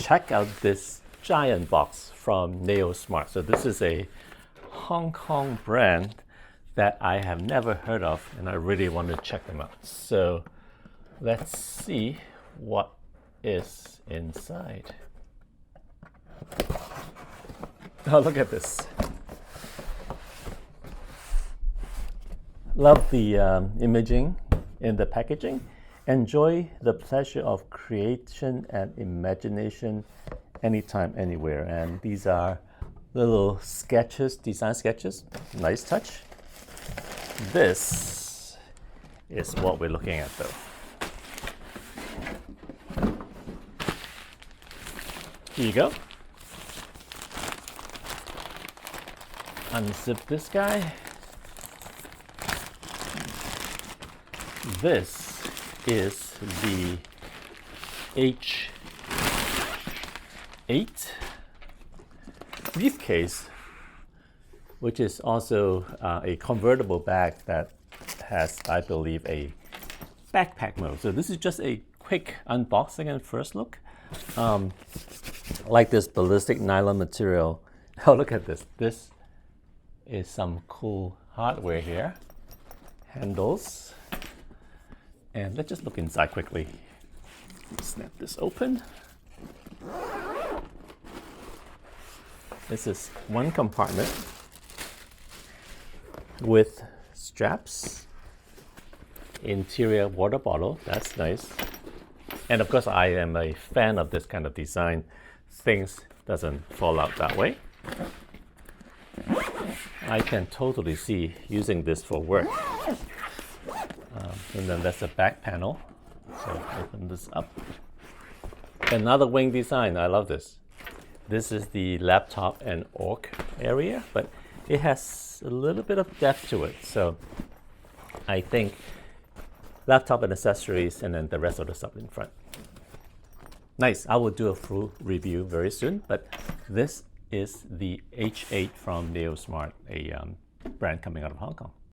check out this giant box from Nayo Smart. So this is a Hong Kong brand that I have never heard of, and I really want to check them out. So let's see what is inside. Oh, look at this. Love the imaging in the packaging. Enjoy the pleasure of creation and imagination anytime, anywhere. And these are little sketches, design sketches. Nice touch. This is what we're looking at though. Here you go. Unzip this guy. This is the H8 briefcase, which is also a convertible bag that has, I believe, a backpack mode. So this is just a quick unboxing and first look. Like this ballistic nylon material. Oh, look at this. This is some cool hardware here. Handles. And let's just look inside quickly. Snap this open. This is one compartment with straps, interior water bottle, that's nice. And of course I am a fan of this kind of design. Things doesn't fall out that way. I can totally see using this for work. And then that's the back panel. So open this up. Another wing design, I love this. This is the laptop and org area, but it has a little bit of depth to it. So I think laptop and accessories and then the rest of the stuff in front. Nice, I will do a full review very soon, but this is the H8 from Nayo Smart, a brand coming out of Hong Kong.